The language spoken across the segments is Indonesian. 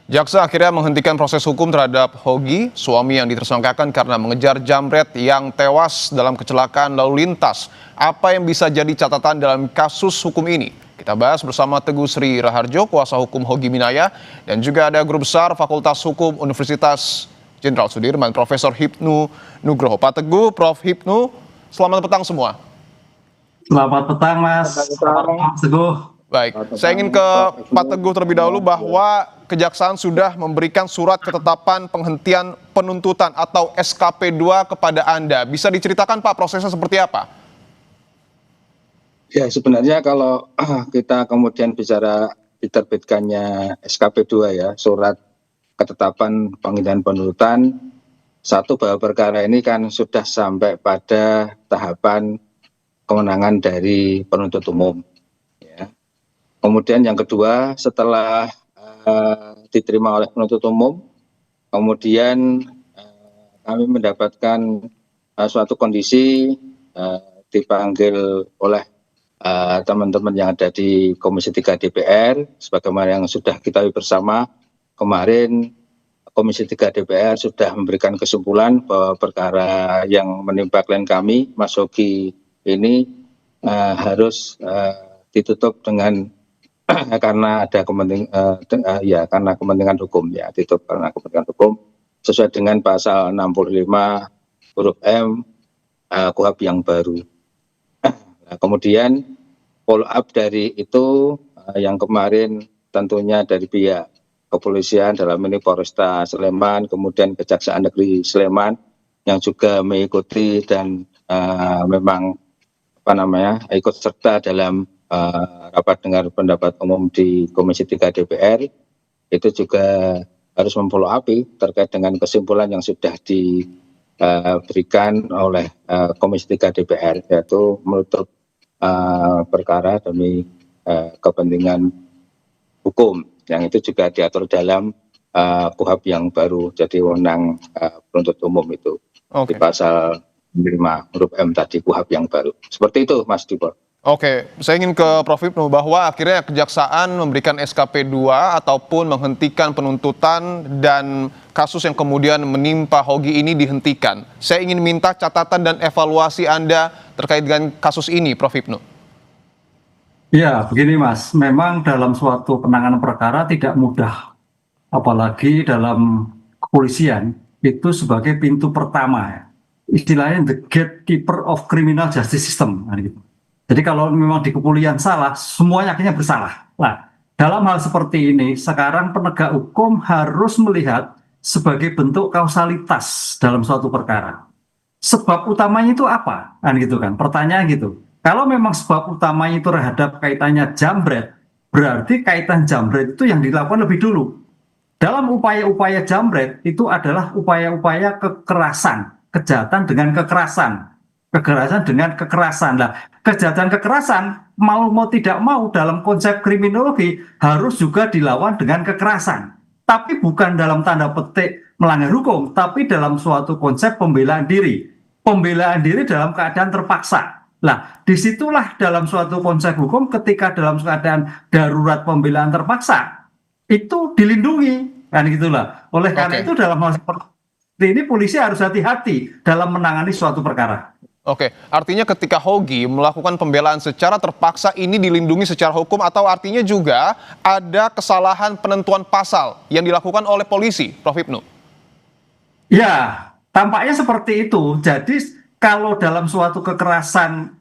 Jaksa akhirnya menghentikan proses hukum terhadap Hogi, suami yang ditersangkakan karena mengejar jambret yang tewas dalam kecelakaan lalu lintas. Apa yang bisa jadi catatan dalam kasus hukum ini? Kita bahas bersama Teguh Sri Raharjo, kuasa hukum Hogi Minaya, dan juga ada Guru Besar Fakultas Hukum Universitas Jenderal Sudirman, Profesor Hipnu Nugroho. Pak Teguh, Prof. Hipnu, selamat petang semua. Selamat petang, Mas. Selamat petang, Teguh. Baik, saya ingin ke Pak Teguh terlebih dahulu bahwa Kejaksaan sudah memberikan surat ketetapan penghentian penuntutan atau SKP 2 kepada Anda. Bisa diceritakan Pak prosesnya seperti apa? Ya, sebenarnya kalau kita kemudian bicara diterbitkannya SKP 2 ya, surat ketetapan penghentian penuntutan, satu bahwa perkara ini kan sudah sampai pada tahapan kewenangan dari penuntut umum. Ya. Kemudian yang kedua, setelah diterima oleh penuntut umum, kemudian kami mendapatkan suatu kondisi dipanggil oleh teman-teman yang ada di Komisi 3 DPR, sebagaimana yang sudah kita bersama kemarin. Komisi 3 DPR sudah memberikan kesimpulan bahwa perkara yang menimpa klien kami, Mas Hogi ini harus ditutup dengan karena ada karena kepentingan hukum, ya, ditutup karena kepentingan hukum sesuai dengan pasal 65 huruf M KUHP yang baru. Nah, kemudian follow up dari itu yang kemarin tentunya dari pihak kepolisian dalam ini Polresta Sleman, kemudian Kejaksaan Negeri Sleman yang juga mengikuti dan memang ikut serta dalam rapat dengar pendapat umum di Komisi 3 DPR, itu juga harus memfollow up terkait dengan kesimpulan yang sudah diberikan oleh Komisi 3 DPR, yaitu menutup perkara demi kepentingan hukum, yang itu juga diatur dalam KUHP yang baru, jadi wewenang penuntut umum itu di pasal 5 huruf M tadi KUHP yang baru. Seperti itu, Mas Dipo. Oke, saya ingin ke Prof. Hipnu bahwa akhirnya Kejaksaan memberikan SKP 2 ataupun menghentikan penuntutan dan kasus yang kemudian menimpa Hogi ini dihentikan. Saya ingin minta catatan dan evaluasi Anda terkait dengan kasus ini, Prof. Hipnu. Ya, begini Mas, memang dalam suatu penanganan perkara tidak mudah, apalagi dalam kepolisian itu sebagai pintu pertama, ya. Istilahnya the gatekeeper of criminal justice system, gitu. Jadi kalau memang di kepolisian salah, semuanya akhirnya bersalah. Nah, dalam hal seperti ini, sekarang penegak hukum harus melihat sebagai bentuk kausalitas dalam suatu perkara. Sebab utamanya itu apa? Kan gitu kan, pertanyaan gitu. Kalau memang sebab utamanya itu terhadap kaitannya jambret, berarti kaitan jambret itu yang dilakukan lebih dulu. Dalam upaya-upaya jambret itu adalah upaya-upaya kekerasan, kejahatan dengan kekerasan. Kekerasan dengan kekerasan. Nah, kejahatan kekerasan mau tidak mau dalam konsep kriminologi harus juga dilawan dengan kekerasan. Tapi bukan dalam tanda petik melanggar hukum, tapi dalam suatu konsep pembelaan diri. Pembelaan diri dalam keadaan terpaksa. Nah, disitulah dalam suatu konsep hukum ketika dalam keadaan darurat pembelaan terpaksa itu dilindungi, kan gitulah. Oleh karena itu dalam hal seperti ini polisi harus hati-hati dalam menangani suatu perkara. Oke, artinya ketika Hogi melakukan pembelaan secara terpaksa ini dilindungi secara hukum atau artinya juga ada kesalahan penentuan pasal yang dilakukan oleh polisi, Prof. Hipnu? Ya, tampaknya seperti itu. Jadi kalau dalam suatu kekerasan,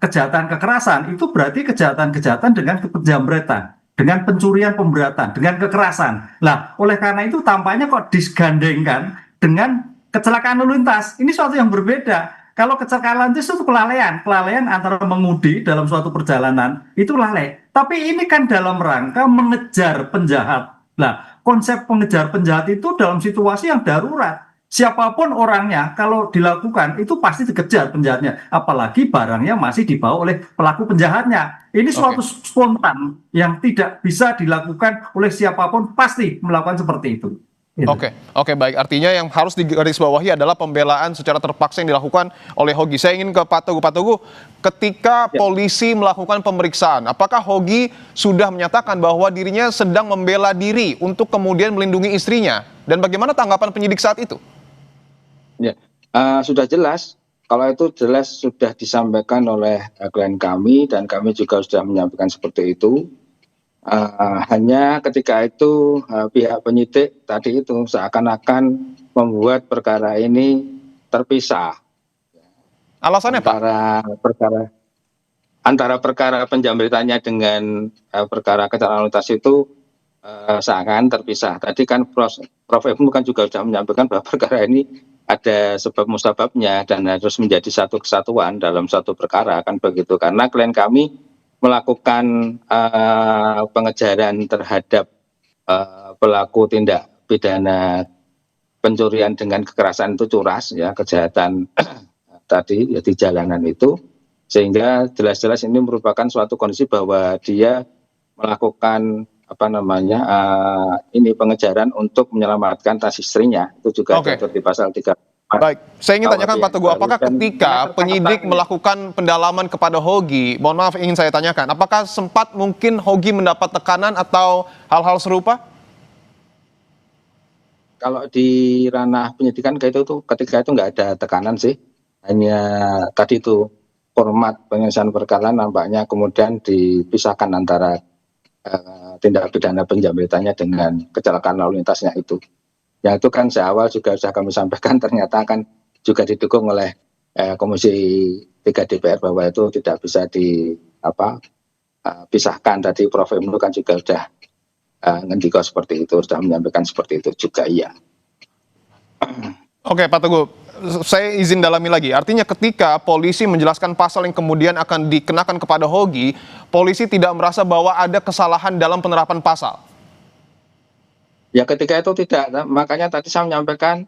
kejahatan kekerasan itu berarti kejahatan-kejahatan dengan penjambretan, dengan pencurian pemberatan, dengan kekerasan. Nah, oleh karena itu tampaknya kok digandengkan dengan kecelakaan lalu lintas. Ini suatu yang berbeda. Kalau kecelakaan lalu lintas itu kelalaian antara mengemudi dalam suatu perjalanan itu lalai. Tapi ini kan dalam rangka mengejar penjahat. Nah, konsep mengejar penjahat itu dalam situasi yang darurat. Siapapun orangnya, kalau dilakukan itu pasti dikejar penjahatnya. Apalagi barangnya masih dibawa oleh pelaku penjahatnya. Ini suatu spontan yang tidak bisa dilakukan oleh siapapun, pasti melakukan seperti itu. Gitu. Oke, baik. Artinya yang harus digarisbawahi adalah pembelaan secara terpaksa yang dilakukan oleh Hogi. Saya ingin ke Pak Teguh. Pak Teguh, ketika Ya. polisi melakukan pemeriksaan, apakah Hogi sudah menyatakan bahwa dirinya sedang membela diri untuk kemudian melindungi istrinya? Dan bagaimana tanggapan penyidik saat itu? Ya, sudah jelas. Kalau itu jelas sudah disampaikan oleh klien kami dan kami juga sudah menyampaikan seperti itu. Hanya ketika itu pihak penyidik tadi itu seakan-akan membuat perkara ini terpisah Alasannya, Pak? antara perkara penjamretannya dengan perkara kecelakaan lalu lintas itu seakan terpisah. Tadi kan Prof. Ibnu kan juga sudah menyampaikan bahwa perkara ini ada sebab musababnya dan harus menjadi satu kesatuan dalam satu perkara, kan begitu. Karena klien kami melakukan pengejaran terhadap pelaku tindak pidana pencurian dengan kekerasan itu curas, ya, kejahatan tadi ya di jalanan itu, sehingga jelas-jelas ini merupakan suatu kondisi bahwa dia melakukan ini pengejaran untuk menyelamatkan tas istrinya. Itu juga diatur di pasal 3. Baik, saya ingin tanyakan Pak Teguh, apakah ketika penyidik melakukan pendalaman kepada Hogi, mohon maaf ingin saya tanyakan, apakah sempat mungkin Hogi mendapat tekanan atau hal-hal serupa? Kalau di ranah penyidikan ketika itu nggak ada tekanan sih, hanya tadi itu format penyelesaian perkara nampaknya kemudian dipisahkan antara tindak pidana penjamretannya dengan kecelakaan lalu lintasnya itu. Yang itu kan seawal juga sudah kami sampaikan ternyata kan juga didukung oleh Komisi 3 DPR bahwa itu tidak bisa pisahkan. Tadi Prof. Ibnu kan juga sudah ngendiko seperti itu, sudah menyampaikan seperti itu juga, iya. Oke, Pak Teguh, saya izin dalami lagi. Artinya ketika polisi menjelaskan pasal yang kemudian akan dikenakan kepada Hogi, polisi tidak merasa bahwa ada kesalahan dalam penerapan pasal? Ya ketika itu tidak, makanya tadi saya menyampaikan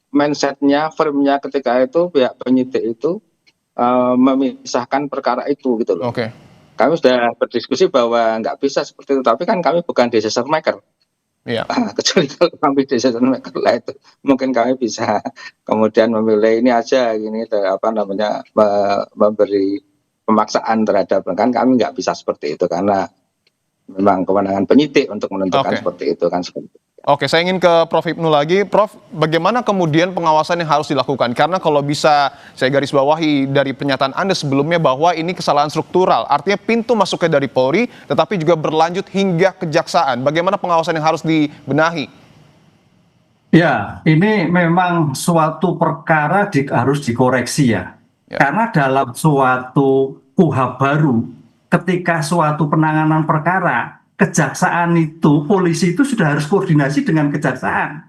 mindsetnya, frame-nya ketika itu pihak penyidik itu memisahkan perkara itu gitu loh. Oke. Kami sudah berdiskusi bahwa nggak bisa seperti itu, tapi kan kami bukan decision maker. Iya. Kecuali kalau kami decision maker lah itu mungkin kami bisa kemudian memilih ini aja gini memberi pemaksaan terhadap, kan kami nggak bisa seperti itu karena memang kewenangan penyidik untuk menentukan seperti itu kan. Oke, saya ingin ke Prof. Ibnu lagi. Prof, bagaimana kemudian pengawasan yang harus dilakukan? Karena kalau bisa saya garis bawahi dari pernyataan Anda sebelumnya bahwa ini kesalahan struktural. Artinya pintu masuknya dari Polri, tetapi juga berlanjut hingga kejaksaan. Bagaimana pengawasan yang harus dibenahi? Ya, ini memang suatu perkara harus dikoreksi ya. Karena dalam suatu KUHP baru, ketika suatu penanganan perkara, kejaksaan itu, polisi itu sudah harus koordinasi dengan kejaksaan.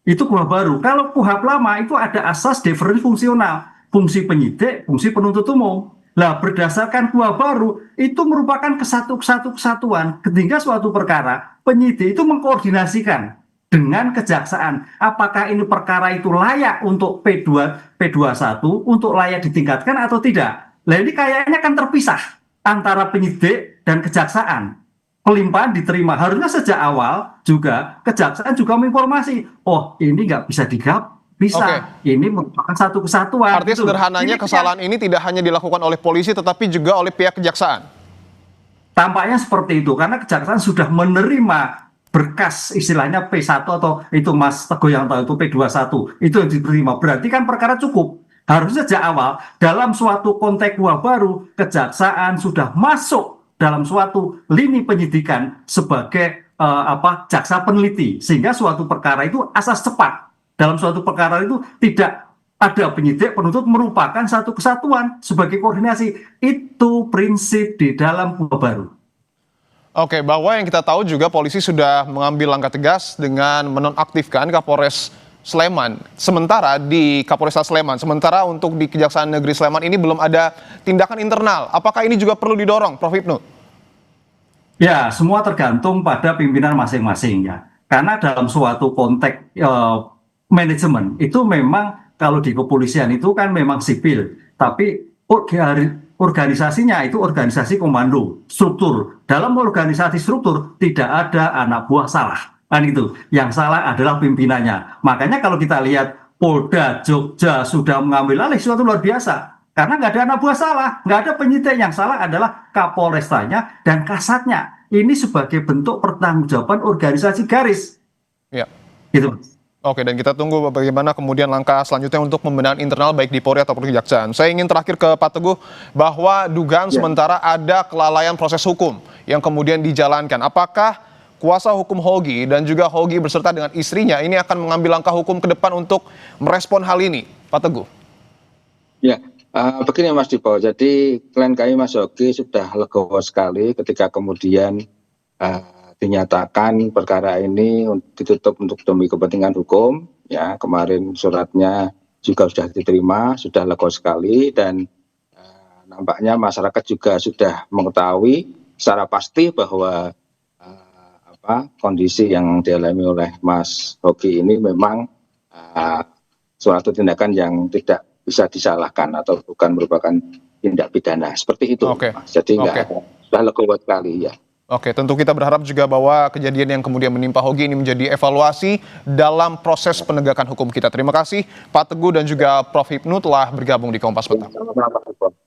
Itu KUHP baru. Kalau KUHP lama itu ada asas deferensi fungsional, fungsi penyidik, fungsi penuntut umum. Nah, berdasarkan KUHP baru, itu merupakan kesatuan. Ketika suatu perkara, penyidik itu mengkoordinasikan dengan kejaksaan. Apakah ini perkara itu layak untuk P21, untuk layak ditingkatkan atau tidak? Nah, ini kayaknya kan terpisah antara penyidik dan kejaksaan. Pelimpahan diterima. Harusnya sejak awal juga kejaksaan juga menginformasi, oh ini nggak bisa bisa. Ini merupakan satu kesatuan. Artinya sederhananya kesalahan ini tidak hanya dilakukan oleh polisi tetapi juga oleh pihak kejaksaan. Tampaknya seperti itu karena kejaksaan sudah menerima berkas istilahnya P1 atau itu Mas Teguh yang tahu itu P21 itu yang diterima. Berarti kan perkara cukup. Harusnya sejak awal dalam suatu konteks baru kejaksaan sudah masuk dalam suatu lini penyidikan sebagai jaksa peneliti sehingga suatu perkara itu asas cepat. Dalam suatu perkara itu tidak ada penyidik penuntut merupakan satu kesatuan sebagai koordinasi. Itu prinsip di dalam KUHP baru. Oke, bahwa yang kita tahu juga polisi sudah mengambil langkah tegas dengan menonaktifkan Kapolres Sleman. Sementara di Kapolresta Sleman, sementara untuk di Kejaksaan Negeri Sleman ini belum ada tindakan internal. Apakah ini juga perlu didorong, Prof. Ibnu? Ya, semua tergantung pada pimpinan masing-masing ya. Karena dalam suatu konteks manajemen itu memang kalau di kepolisian itu kan memang sipil, tapi organisasinya itu organisasi komando, struktur. Dalam organisasi struktur tidak ada anak buah salah. Kan itu. Yang salah adalah pimpinannya. Makanya kalau kita lihat Polda Jogja sudah mengambil alih suatu luar biasa. Karena nggak ada anak buah salah, nggak ada penyidik, yang salah adalah Kapolrestanya dan Kasatnya. Ini sebagai bentuk pertanggungjawaban organisasi garis. Ya. Gitu. Oke, dan kita tunggu bagaimana kemudian langkah selanjutnya untuk pembenahan internal baik di Polri ataupun Kejaksaan. Saya ingin terakhir ke Pak Teguh bahwa dugaan sementara ada kelalaian proses hukum yang kemudian dijalankan. Apakah kuasa hukum Hogi dan juga Hogi beserta dengan istrinya ini akan mengambil langkah hukum ke depan untuk merespon hal ini, Pak Teguh? Ya, begini Mas Dipo, jadi klien kami Mas Hogi sudah legowo sekali ketika kemudian dinyatakan perkara ini ditutup untuk demi kepentingan hukum. Ya, kemarin suratnya juga sudah diterima, sudah lega sekali, dan nampaknya masyarakat juga sudah mengetahui secara pasti bahwa kondisi yang dialami oleh Mas Hogi ini memang suatu tindakan yang tidak bisa disalahkan atau bukan merupakan tindak pidana seperti itu. Oke. Mas. Jadi sudah legowo sekali ya. Oke, tentu kita berharap juga bahwa kejadian yang kemudian menimpa Hogi ini menjadi evaluasi dalam proses penegakan hukum kita. Terima kasih Pak Teguh dan juga Prof. Hipnu telah bergabung di Kompas Petang. Selamat malam, Pak.